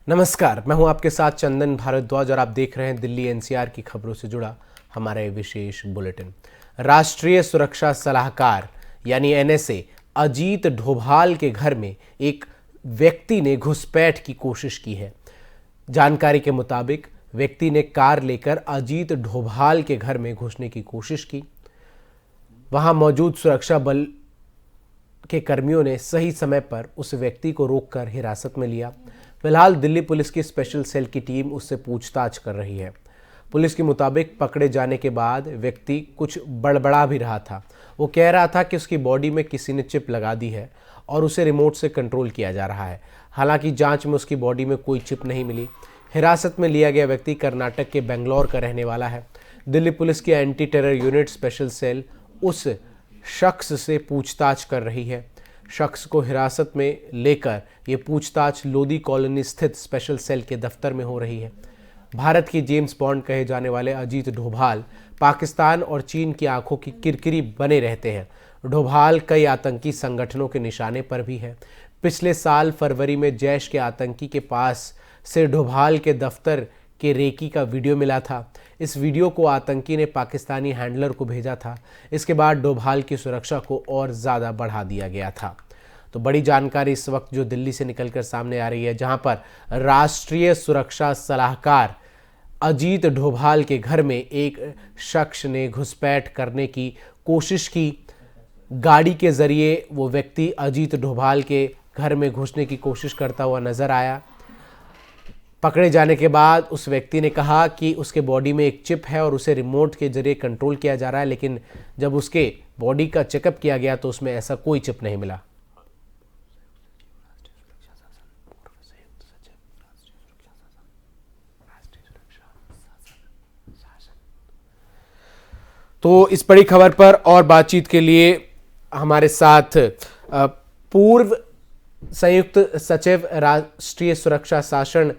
नमस्कार, मैं हूं आपके साथ चंदन भारद्वाज और आप देख रहे हैं दिल्ली एनसीआर की खबरों से जुड़ा हमारा ये विशेष बुलेटिन। राष्ट्रीय सुरक्षा सलाहकार यानी एनएसए अजीत डोभाल के घर में एक व्यक्ति ने घुसपैठ की कोशिश की है। जानकारी के मुताबिक व्यक्ति ने कार लेकर अजीत डोभाल के घर में घुसने की कोशिश की। वहां मौजूद सुरक्षा बल के कर्मियों ने सही समय पर उस व्यक्ति को रोककर हिरासत में लिया। फिलहाल दिल्ली पुलिस की स्पेशल सेल की टीम उससे पूछताछ कर रही है। पुलिस के मुताबिक पकड़े जाने के बाद व्यक्ति कुछ बड़बड़ा भी रहा था। वो कह रहा था कि उसकी बॉडी में किसी ने चिप लगा दी है और उसे रिमोट से कंट्रोल किया जा रहा है। हालांकि जांच में उसकी बॉडी में कोई चिप नहीं मिली। हिरासत में लिया गया व्यक्ति कर्नाटक के बेंगलोर का रहने वाला है। दिल्ली पुलिस की anti terror unit special cell उस शख्स से पूछताछ कर रही है। शख्स को हिरासत में लेकर ये पूछताछ लोधी कॉलोनी स्थित स्पेशल सेल के दफ्तर में हो रही है। भारत की जेम्स बॉन्ड कहे जाने वाले अजीत डोभाल पाकिस्तान और चीन की आंखों की किरकिरी बने रहते हैं। डोभाल कई आतंकी संगठनों के निशाने पर भी है। पिछले साल फरवरी में जैश के आतंकी के पास से डोभाल के दफ्तर के रेकी का वीडियो मिला था। इस वीडियो को आतंकी ने पाकिस्तानी हैंडलर को भेजा था। इसके बाद डोभाल की सुरक्षा को और ज़्यादा बढ़ा दिया गया था। तो बड़ी जानकारी इस वक्त जो दिल्ली से निकलकर सामने आ रही है, जहां पर राष्ट्रीय सुरक्षा सलाहकार अजीत डोभाल के घर में एक शख्स ने घुसपैठ करने की कोशिश की। गाड़ी के जरिए वो व्यक्ति अजीत डोभाल के घर में घुसने की कोशिश करता हुआ नजर आया। पकड़े जाने के बाद उस व्यक्ति ने कहा कि उसके बॉडी में एक चिप है और उसे रिमोट के जरिए कंट्रोल किया जा रहा है, लेकिन जब उसके बॉडी का चेकअप किया गया तो उसमें ऐसा कोई चिप नहीं मिला। तो इस बड़ी खबर पर और बातचीत के लिए हमारे साथ पूर्व संयुक्त सचिव राष्ट्रीय सुरक्षा शासन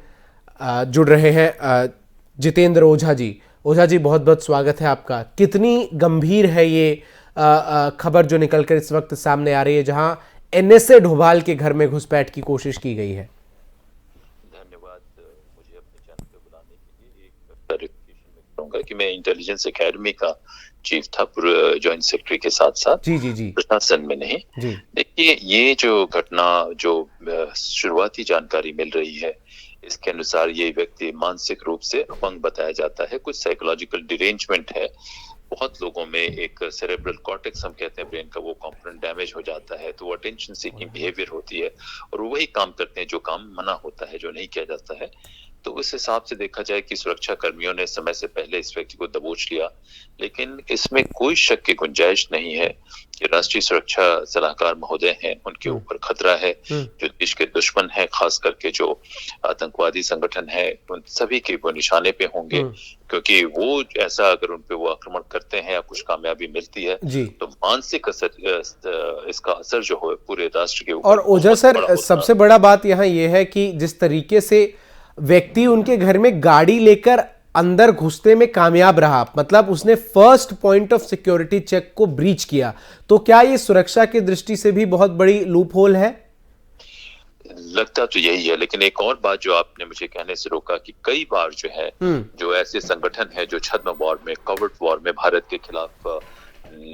जुड़ रहे हैं जितेंद्र ओझा जी। ओझा जी, बहुत बहुत स्वागत है आपका। कितनी गंभीर है ये खबर जो निकलकर इस वक्त सामने आ रही है, जहां एनएसए डोभाल के घर में घुसपैठ की कोशिश की गई है? धन्यवाद मुझे अपने चैनल पे बुलाने के लिए। एक क्लैरिफिकेशन मैं करूंगा कि मैं इंटेलिजेंस एकेडमी का चीफ था, जॉइंट सेक्रेटरी के साथ साथ, जी प्रशासन में नहीं। देखिए, ये जो घटना जो शुरुआती जानकारी मिल रही है, इसके अनुसार ये व्यक्ति मानसिक रूप से अपंग बताया जाता है। कुछ साइकोलॉजिकल डिरेंजमेंट है। बहुत लोगों में एक सेरेब्रल कॉर्टेक्स हम कहते हैं ब्रेन का, वो कंपोनेंट डैमेज हो जाता है, तो वो अटेंशन सीकिंग बिहेवियर होती है और वही काम करते हैं जो काम मना होता है, जो नहीं किया जाता है। तो उस हिसाब से देखा जाए कि सुरक्षा कर्मियों ने समय से पहले इस व्यक्ति को दबोच लिया, लेकिन इसमें कोई शक की गुंजाइश नहीं है कि राष्ट्रीय सुरक्षा सलाहकार महोदय हैं, उनके ऊपर खतरा है। जो देश के दुश्मन हैं, खास करके जो आतंकवादी संगठन है, उन सभी के वो निशाने पे होंगे, क्योंकि वो ऐसा अगर उन पे वो आक्रमण करते हैं या कुछ कामयाबी मिलती है तो मानसिक असर, इसका असर जो हो पूरे राष्ट्र के ऊपर। और ओझा सर, सबसे बड़ा बात यहाँ ये है कि जिस तरीके से व्यक्ति उनके घर में गाड़ी लेकर अंदर घुसने में कामयाब रहा, मतलब उसने first point of security check को ब्रीच किया, तो क्या ये सुरक्षा की दृष्टि से भी बहुत बड़ी लूप होल है? लगता तो यही है, लेकिन एक और बात जो आपने मुझे कहने से रोका कि कई बार जो है जो ऐसे संगठन है जो छद्म वॉर में, कवर्ट वॉर में भारत के खिलाफ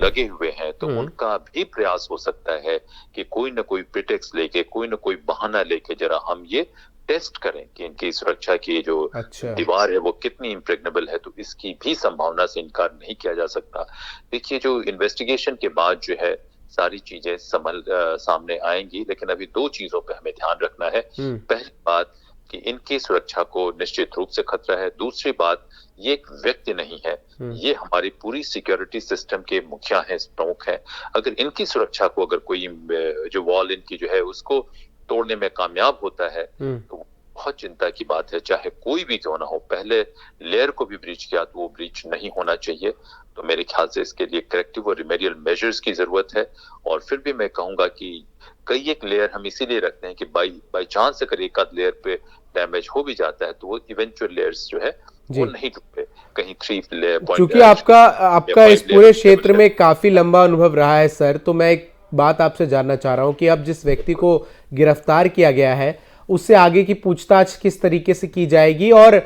लगे हुए हैं, तो उनका भी प्रयास हो सकता है कि कोई ना कोई प्रिटेक्स्ट लेके, कोई ना कोई बहाना लेके जरा हम ये टेस्ट करें कि इनकी सुरक्षा की जो दीवार है वो कितनी इम्प्रेग्नेबल है। तो इसकी भी संभावना से इनकार नहीं किया जा सकता। देखिए, जो इन्वेस्टिगेशन के बाद जो है सारी चीजें सामने आएंगी, लेकिन अभी दो चीजों पे हमें ध्यान रखना है। पहली बात कि इनकी सुरक्षा को निश्चित रूप से खतरा है। दूसरी बात, ये एक व्यक्ति नहीं है, ये हमारी पूरी सिक्योरिटी सिस्टम के मुखिया हैं, प्रमुख हैं। अगर इनकी सुरक्षा को, अगर कोई जो वॉल इनकी जो है उसको तोड़ने में कामयाब होता है तो बहुत चिंता की बात है। चाहे कोई भी क्यों ना हो, पहले लेयर को भी ब्रीच किया तो वो ब्रीच नहीं होना चाहिए। तो मेरे ख्याल से इसके लिए करेक्टिव और रिमेडियल मेजर्स की जरूरत है। और फिर भी मैं कहूंगा कि कई एक लेयर हम इसीलिए रखते हैं कि बाई चांस अगर एक आध लेयर पे डैमेज हो भी जाता है तो वो इवेंचुअल लेयर्स जो है वो नहीं टूटे। कहीं 3 लेयर, क्योंकि आपका इस पूरे क्षेत्र में काफी लंबा अनुभव रहा है सर, तो मैं एक बात आपसे जानना चाह रहा हूं कि अब जिस व्यक्ति को गिरफ्तार किया गया है उससे आगे की पूछताछ किस तरीके से की जाएगी। और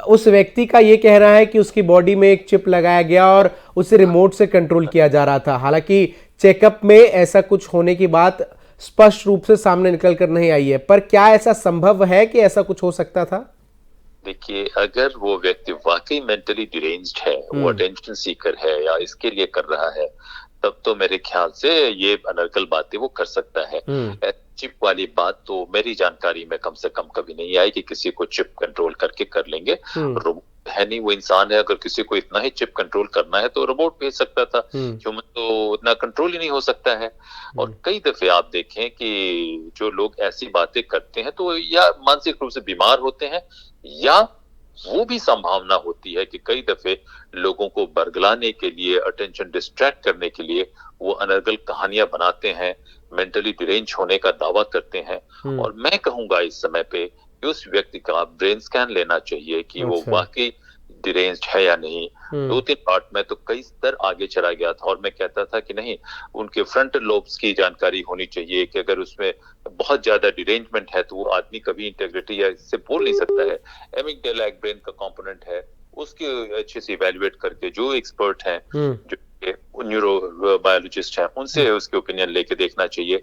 उस व्यक्ति का ये कहना है कि उसकी बॉडी में एक चिप लगाया गया और उसे रिमोट से कंट्रोल किया जा रहा था। हालांकि चेकअप में ऐसा कुछ होने की बात स्पष्ट रूप से सामने निकल कर नहीं आई है, पर क्या ऐसा संभव है कि ऐसा कुछ हो सकता था? देखिए, अगर वो व्यक्ति वाकई मेंटली डिरेंज्ड है, वो अटेंशन सीकर है या इसके लिए कर रहा है, तब तो मेरे ख्याल से ये अनर्गल बातें वो कर सकता है। चिप वाली बात तो मेरी जानकारी में कम से कम कभी नहीं आई कि किसी को चिप कंट्रोल करके कर लेंगे। रोबोट है नहीं, वो इंसान है। अगर किसी को इतना ही चिप कंट्रोल करना है तो रोबोट भेज सकता था। ह्यूमन तो उतना कंट्रोल ही नहीं हो सकता है। और कई दफे आप देखें कि जो लोग ऐसी बातें करते हैं तो या मानसिक रूप से बीमार होते हैं, या वो भी संभावना होती है कि कई दफे लोगों को बरगलाने के लिए, अटेंशन डिस्ट्रैक्ट करने के लिए वो अनर्गल कहानियां बनाते हैं, मेंटली डिरेंज होने का दावा करते हैं। और मैं कहूंगा इस समय पे कि उस व्यक्ति का ब्रेन स्कैन लेना चाहिए कि वो वाकई डिरेंज्ड है या नहीं। 2-3 पार्ट में तो कई स्तर आगे चला गया था और मैं कहता था कि नहीं, उनके फ्रंटल लोब्स की जानकारी होनी चाहिए कि अगर उसमें बहुत ज्यादा डिरेंजमेंट है तो वो आदमी कभी इंटेग्रिटी या इससे बोल नहीं सकता है। एमिगडाला एक ब्रेन का कंपोनेंट है, उसके अच्छे से इवेल्युएट करके जो एक्सपर्ट हैं, जो न्यूरो बायोलॉजिस्ट हैं, उनसे उसके ओपिनियन लेके देखना चाहिए।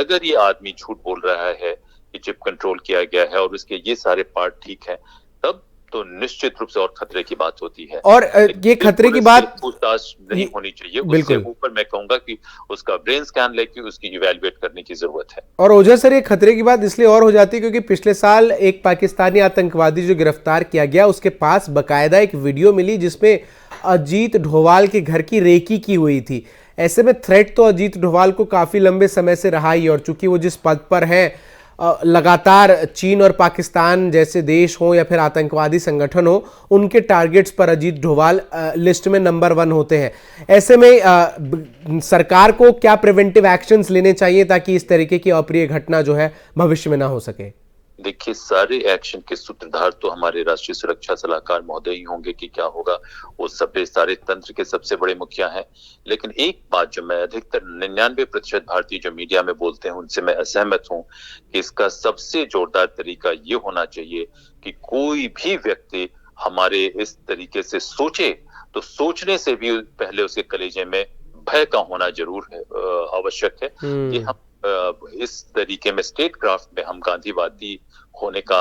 अगर ये आदमी झूठ बोल रहा है कि चिप कंट्रोल किया गया है और उसके ये सारे पार्ट ठीक है, तब तो निश्चित रूप से और खतरे की बात होती है। और ये खतरे की बात पूछताछ नहीं होनी चाहिए। उससे ऊपर मैं कहूंगा कि उसका ब्रेन स्कैन लेके उसकी इवैल्यूएट करने की जरूरत है। और ओझा सर, ये खतरे की बात इसलिए और हो जाती है क्योंकि पिछले साल एक पाकिस्तानी आतंकवादी जो गिरफ्तार किया गया, उसके पास बकायदा एक वीडियो मिली जिसमें अजीत डोभाल के घर की रेकी की हुई थी। ऐसे में थ्रेट तो अजीत डोभाल को काफी लंबे समय से रहा ही, और चूंकि वो जिस पद पर है, लगातार चीन और पाकिस्तान जैसे देश हो या फिर आतंकवादी संगठन हो, उनके टारगेट्स पर अजीत डोभाल लिस्ट में नंबर 1 होते हैं। ऐसे में सरकार को क्या प्रिवेंटिव एक्शंस लेने चाहिए ताकि इस तरीके की अप्रिय घटना जो है भविष्य में ना हो सके? देखिए, सारे एक्शन के सूत्रधार तो हमारे राष्ट्रीय सुरक्षा सलाहकार महोदय ही होंगे कि क्या होगा। वो सारे तंत्र के सबसे बड़े मुखिया हैं। लेकिन एक बात जो मैं अधिकतर 99% भारतीय जो मीडिया में बोलते हैं उनसे मैं असहमत हूं कि इसका सबसे जोरदार तरीका ये होना चाहिए कि कोई भी व्यक्ति हमारे इस तरीके से सोचे तो सोचने से भी पहले उसके कलेजे में भय का होना जरूर है, आवश्यक है कि हम इस तरीके में स्टेट क्राफ्ट में हम गांधीवादी होने का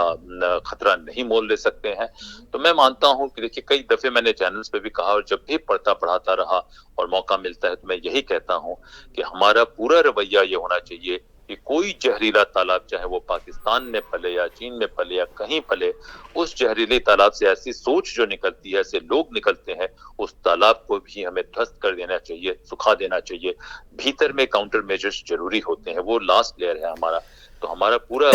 खतरा नहीं मोल ले सकते हैं। तो मैं मानता हूं कि देखिए, कई दफे मैंने चैनल्स पे भी कहा और जब भी पढ़ाता रहा और मौका मिलता है तो मैं यही कहता हूं कि हमारा पूरा रवैया ये होना चाहिए कि कोई जहरीला तालाब, चाहे वो पाकिस्तान में पले या चीन में पले या कहीं पले, उस जहरीले तालाब से ऐसी सोच जो निकलती है, ऐसे लोग निकलते हैं, उस तालाब को भी हमें ध्वस्त कर देना चाहिए, सुखा देना चाहिए। भीतर में काउंटर मेजर्स जरूरी होते हैं, वो लास्ट लेयर है हमारा। तो हमारा पूरा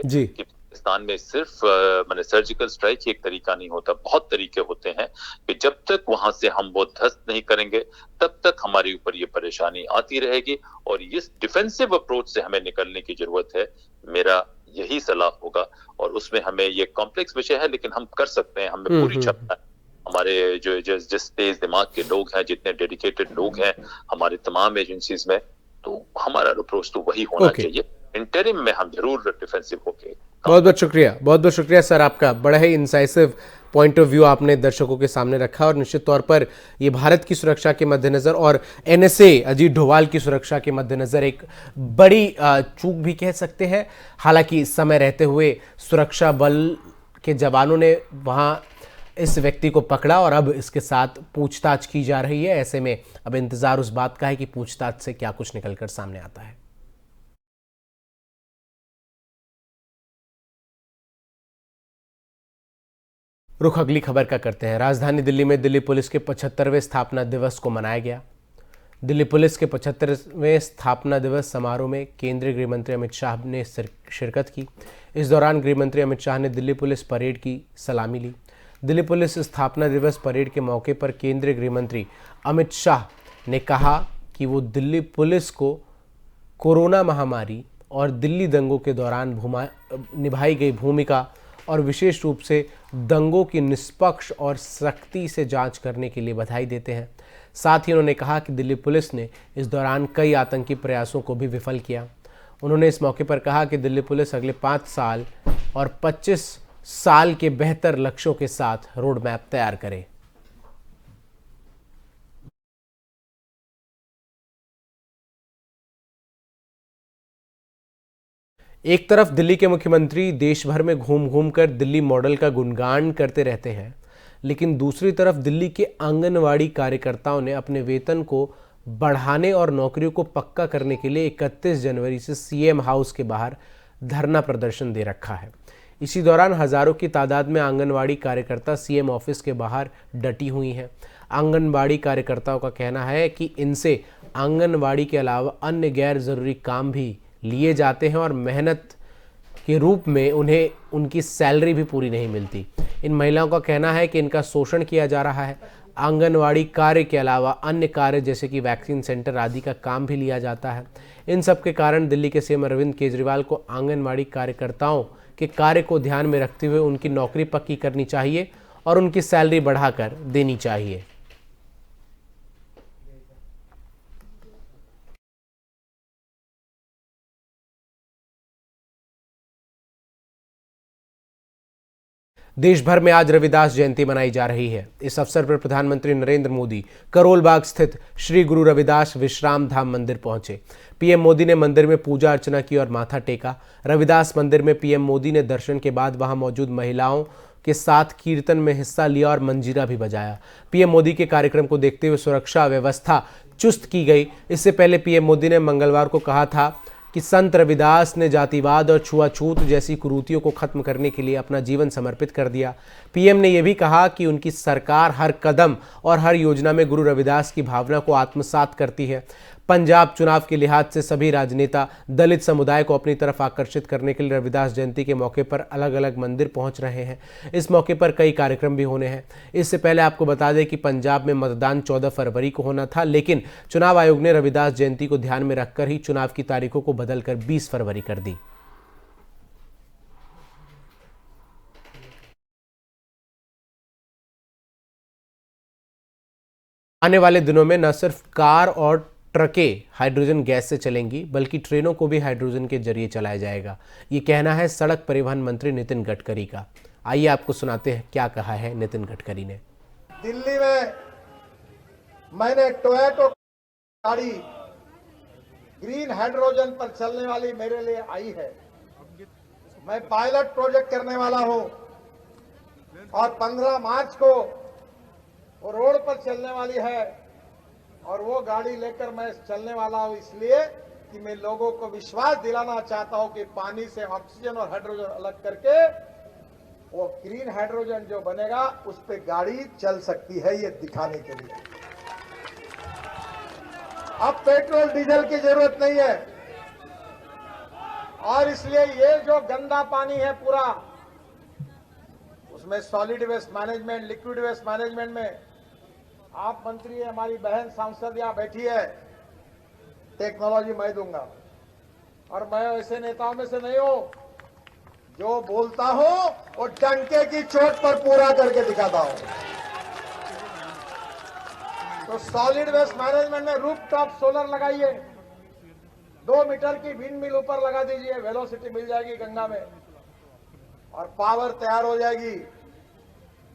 जी कि पाकिस्तान में सिर्फ मैंने सर्जिकल स्ट्राइक ही एक तरीका नहीं होता, बहुत तरीके होते हैं कि जब तक वहां से हम वो ध्वस्त नहीं करेंगे तब तक हमारे ऊपर ये परेशानी आती रहेगी। और इस डिफेंसिव अप्रोच से हमें निकलने की जरूरत है, मेरा यही सलाह होगा। और उसमें हमें ये कॉम्प्लेक्स विषय है लेकिन हम कर सकते हैं, हमें पूरी क्षमता है। हमारे जो जिस तेज दिमाग के लोग हैं, जितने डेडिकेटेड लोग हैं हमारे तमाम एजेंसीज में, तो हमारा अप्रोच तो वही होना चाहिए। इंटरिम में हम जरूर डिफेंसिव होके। बहुत बहुत शुक्रिया सर आपका। बड़ा ही इंसाइसिव पॉइंट ऑफ व्यू आपने दर्शकों के सामने रखा और निश्चित तौर पर ये भारत की सुरक्षा के मद्देनजर और एनएसए अजीत डोभाल की सुरक्षा के मद्देनजर एक बड़ी चूक भी कह सकते हैं। हालांकि समय रहते हुए सुरक्षा बल के जवानों ने वहां इस व्यक्ति को पकड़ा और अब इसके साथ पूछताछ की जा रही है। ऐसे में अब इंतजार उस बात का है कि पूछताछ से क्या कुछ निकलकर सामने आता है। रुख अगली खबर का करते हैं। राजधानी दिल्ली में दिल्ली पुलिस के 75वें स्थापना दिवस को मनाया गया। दिल्ली पुलिस के 75वें स्थापना दिवस समारोह में केंद्रीय गृह मंत्री अमित शाह ने शिरकत की। इस दौरान गृह मंत्री अमित शाह ने दिल्ली पुलिस परेड की सलामी ली। दिल्ली पुलिस स्थापना दिवस परेड के मौके पर केंद्रीय गृह मंत्री अमित शाह ने कहा कि वो दिल्ली पुलिस को कोरोना महामारी और दिल्ली दंगों के दौरान निभाई गई भूमिका और विशेष रूप से दंगों की निष्पक्ष और सख्ती से जांच करने के लिए बधाई देते हैं। साथ ही उन्होंने कहा कि दिल्ली पुलिस ने इस दौरान कई आतंकी प्रयासों को भी विफल किया। उन्होंने इस मौके पर कहा कि दिल्ली पुलिस अगले 5 साल और 25 साल के बेहतर लक्ष्यों के साथ रोड मैप तैयार करे। एक तरफ दिल्ली के मुख्यमंत्री देश भर में घूम घूम कर दिल्ली मॉडल का गुणगान करते रहते हैं, लेकिन दूसरी तरफ दिल्ली के आंगनवाड़ी कार्यकर्ताओं ने अपने वेतन को बढ़ाने और नौकरियों को पक्का करने के लिए 31 जनवरी से सीएम हाउस के बाहर धरना प्रदर्शन दे रखा है। इसी दौरान हजारों की तादाद में आंगनवाड़ी कार्यकर्ता सीएम ऑफिस के बाहर डटी हुई हैं। आंगनवाड़ी कार्यकर्ताओं का कहना है कि इनसे आंगनवाड़ी के अलावा अन्य गैर जरूरी काम भी लिए जाते हैं और मेहनत के रूप में उन्हें उनकी सैलरी भी पूरी नहीं मिलती। इन महिलाओं का कहना है कि इनका शोषण किया जा रहा है। आंगनवाड़ी कार्य के अलावा अन्य कार्य जैसे कि वैक्सीन सेंटर आदि का काम भी लिया जाता है। इन सब के कारण दिल्ली के सीएम अरविंद केजरीवाल को आंगनवाड़ी कार्यकर्ताओं के कार्य को ध्यान में रखते हुए उनकी नौकरी पक्की करनी चाहिए और उनकी सैलरी बढ़ाकर देनी चाहिए। देश भर में आज रविदास जयंती मनाई जा रही है। इस अवसर पर प्रधानमंत्री नरेंद्र मोदी करोल बाग स्थित श्री गुरु रविदास विश्राम धाम मंदिर पहुंचे। पीएम मोदी ने मंदिर में पूजा अर्चना की और माथा टेका। रविदास मंदिर में पीएम मोदी ने दर्शन के बाद वहां मौजूद महिलाओं के साथ कीर्तन में हिस्सा लिया और मंजीरा भी बजाया। पीएम मोदी के कार्यक्रम को देखते हुए सुरक्षा व्यवस्था चुस्त की गई। इससे पहले पीएम मोदी ने मंगलवार को कहा था कि संत रविदास ने जातिवाद और छुआछूत जैसी कुरीतियों को खत्म करने के लिए अपना जीवन समर्पित कर दिया। पीएम ने यह भी कहा कि उनकी सरकार हर कदम और हर योजना में गुरु रविदास की भावना को आत्मसात करती है। पंजाब चुनाव के लिहाज से सभी राजनेता दलित समुदाय को अपनी तरफ आकर्षित करने के लिए रविदास जयंती के मौके पर अलग अलग मंदिर पहुंच रहे हैं। इस मौके पर कई कार्यक्रम भी होने हैं। इससे पहले आपको बता दें कि पंजाब में मतदान 14 फरवरी को होना था, लेकिन चुनाव आयोग ने रविदास जयंती को ध्यान में रखकर ही चुनाव की तारीखों को बदलकर 20 फरवरी कर दी। आने वाले दिनों में न सिर्फ कार और ट्रकें हाइड्रोजन गैस से चलेंगी, बल्कि ट्रेनों को भी हाइड्रोजन के जरिए चलाया जाएगा। ये कहना है सड़क परिवहन मंत्री नितिन गडकरी का। आइए आपको सुनाते हैं क्या कहा है नितिन गडकरी ने। दिल्ली में मैंने टोयोटा गाड़ी ग्रीन हाइड्रोजन पर चलने वाली मेरे लिए आई है। मैं पायलट प्रोजेक्ट करने वाला हूं और 15 मार्च को वो रोड पर चलने वाली है और वो गाड़ी लेकर मैं चलने वाला हूं, इसलिए कि मैं लोगों को विश्वास दिलाना चाहता हूं कि पानी से ऑक्सीजन और हाइड्रोजन अलग करके वो ग्रीन हाइड्रोजन जो बनेगा उस पे गाड़ी चल सकती है, ये दिखाने के लिए। अब पेट्रोल डीजल की जरूरत नहीं है और इसलिए ये जो गंदा पानी है पूरा, उसमें solid waste management, liquid waste management में आप मंत्री है, हमारी बहन सांसद यहां बैठी है, टेक्नोलॉजी मैं दूंगा और मैं ऐसे नेताओं में से नहीं हूं, जो बोलता हूं वो डंके की चोट पर पूरा करके दिखाता हूं। तो सॉलिड वेस्ट मैनेजमेंट में रूफटॉप सोलर लगाइए, 2 मीटर की विंड मिल ऊपर लगा दीजिए, वेलोसिटी मिल जाएगी गंगा में और पावर तैयार हो जाएगी।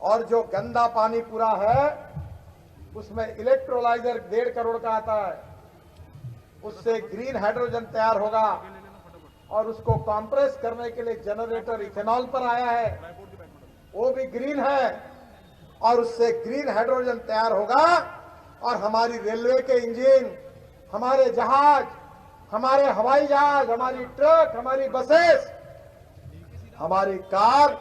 और जो गंदा पानी पूरा है उसमें इलेक्ट्रोलाइजर 1.5 करोड़ का आता है, उससे ग्रीन हाइड्रोजन तैयार होगा और उसको कंप्रेस करने के लिए जनरेटर इथेनॉल पर आया है, वो भी ग्रीन है और उससे ग्रीन हाइड्रोजन तैयार होगा और हमारी रेलवे के इंजन, हमारे जहाज, हमारे हवाई जहाज, हमारी ट्रक, हमारी बसेस, हमारी कार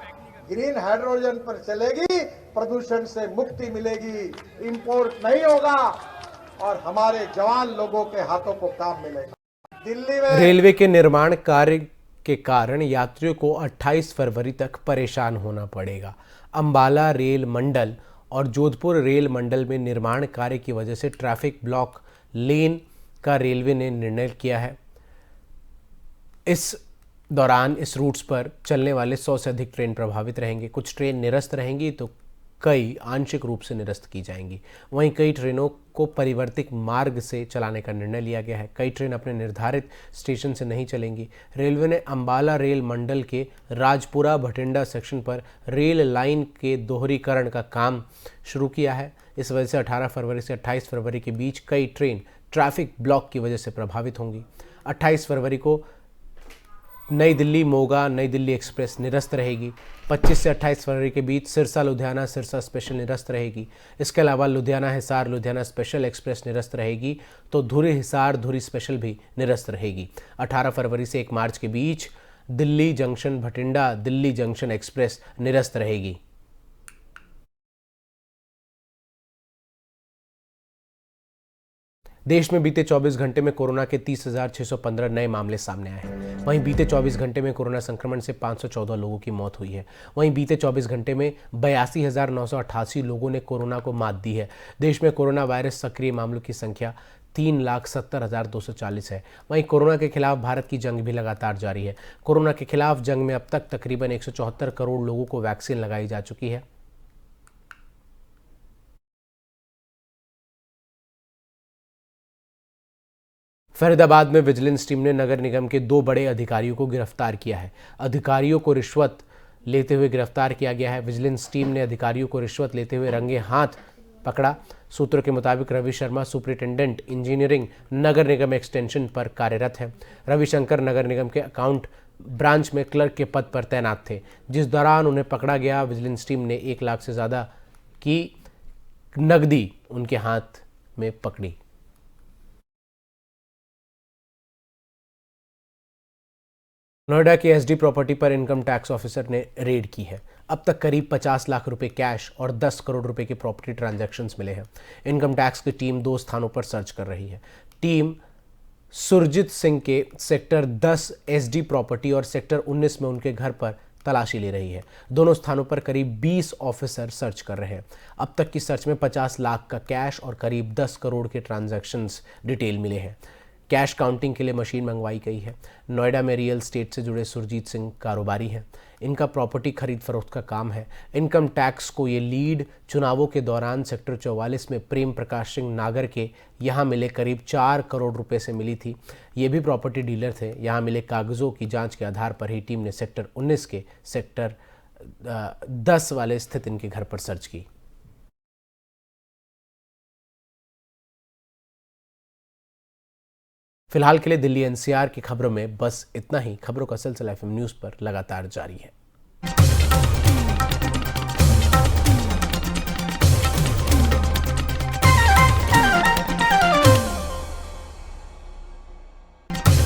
ग्रीन हाइड्रोजन पर चलेगी, प्रदूषण से मुक्ति मिलेगी, इंपोर्ट नहीं होगा और हमारे जवान लोगों के हाथों को काम मिलेगा। दिल्ली में रेलवे के निर्माण कार्य के कारण यात्रियों को 28 फरवरी तक परेशान होना पड़ेगा। अंबाला रेल मंडल और जोधपुर रेल मंडल में निर्माण कार्य की वजह से ट्रैफिक ब्लॉक लेन का रेलवे ने निर्णय किया है। इस दौरान इस रूट्स पर चलने वाले 100 से अधिक ट्रेन प्रभावित रहेंगे। कुछ ट्रेन निरस्त रहेंगी तो कई आंशिक रूप से निरस्त की जाएंगी। वहीं कई ट्रेनों को परिवर्तित मार्ग से चलाने का निर्णय लिया गया है। कई ट्रेन अपने निर्धारित स्टेशन से नहीं चलेंगी। रेलवे ने अंबाला रेल मंडल के राजपुरा भटिंडा सेक्शन पर रेल लाइन के दोहरीकरण का काम शुरू किया है। इस वजह से 18 फरवरी से 28 फरवरी के बीच कई ट्रेन ट्रैफिक ब्लॉक की वजह से प्रभावित होंगी। 28 फरवरी को नई दिल्ली मोगा नई दिल्ली एक्सप्रेस निरस्त रहेगी। 25 से 28 फरवरी के बीच सिरसा लुधियाना सिरसा स्पेशल निरस्त रहेगी। इसके अलावा लुधियाना हिसार लुधियाना स्पेशल एक्सप्रेस निरस्त रहेगी, तो धुरी हिसार धुरी स्पेशल भी निरस्त रहेगी। 18 फरवरी से 1 मार्च के बीच Delhi junction Bathinda Delhi junction express निरस्त रहेगी। देश में बीते 24 घंटे में कोरोना के 30,615 नए मामले सामने आए हैं। वहीं बीते 24 घंटे में कोरोना संक्रमण से 514 लोगों की मौत हुई है। वहीं बीते 24 घंटे में 82,988 लोगों ने कोरोना को मात दी है। देश में कोरोना वायरस सक्रिय मामलों की संख्या 3,70,240 है। वहीं कोरोना के खिलाफ भारत की जंग भी लगातार जारी है। कोरोना के खिलाफ जंग में अब तक तकरीबन 174 करोड़ लोगों को वैक्सीन लगाई जा चुकी है। फरीदाबाद में विजिलेंस टीम ने नगर निगम के 2 बड़े अधिकारियों को गिरफ्तार किया है। अधिकारियों को रिश्वत लेते हुए गिरफ्तार किया गया है। विजिलेंस टीम ने अधिकारियों को रिश्वत लेते हुए रंगे हाथ पकड़ा। सूत्रों के मुताबिक रवि शर्मा सुपरिटेंडेंट इंजीनियरिंग नगर निगम एक्सटेंशन पर कार्यरत है। रविशंकर नगर निगम के अकाउंट ब्रांच में क्लर्क के पद पर तैनात थे। जिस दौरान उन्हें पकड़ा गया, विजिलेंस टीम ने 1 लाख से ज़्यादा की नकदी उनके हाथ में पकड़ी। नोएडा के एसडी प्रॉपर्टी पर इनकम टैक्स ऑफिसर ने रेड की है। अब तक करीब 50 लाख रुपए कैश और 10 करोड़ रुपए के प्रॉपर्टी ट्रांजैक्शंस मिले हैं। इनकम टैक्स की टीम 2 स्थानों पर सर्च कर रही है। टीम सुरजीत सिंह के सेक्टर 10 एसडी प्रॉपर्टी और सेक्टर 19 में उनके घर पर तलाशी ले रही है। दोनों स्थानों पर करीब 20 ऑफिसर सर्च कर रहे हैं। अब तक की सर्च में 50 लाख का कैश और करीब 10 करोड़ के ट्रांजैक्शंस डिटेल मिले हैं। कैश काउंटिंग के लिए मशीन मंगवाई गई है। नोएडा में रियल एस्टेट से जुड़े सुरजीत सिंह कारोबारी हैं। इनका प्रॉपर्टी खरीद फरोख्त का काम है। इनकम टैक्स को ये लीड चुनावों के दौरान सेक्टर 44 में प्रेम प्रकाश सिंह नागर के यहाँ मिले करीब 4 करोड़ रुपए से मिली थी। ये भी प्रॉपर्टी डीलर थे। यहाँ मिले कागजों की जांच के आधार पर ही टीम ने सेक्टर 19 के सेक्टर 10 वाले स्थित इनके घर पर सर्च की। फिलहाल के लिए दिल्ली एनसीआर की खबरों में बस इतना ही। खबरों का सिलसिला एफएम न्यूज़ पर लगातार जारी है।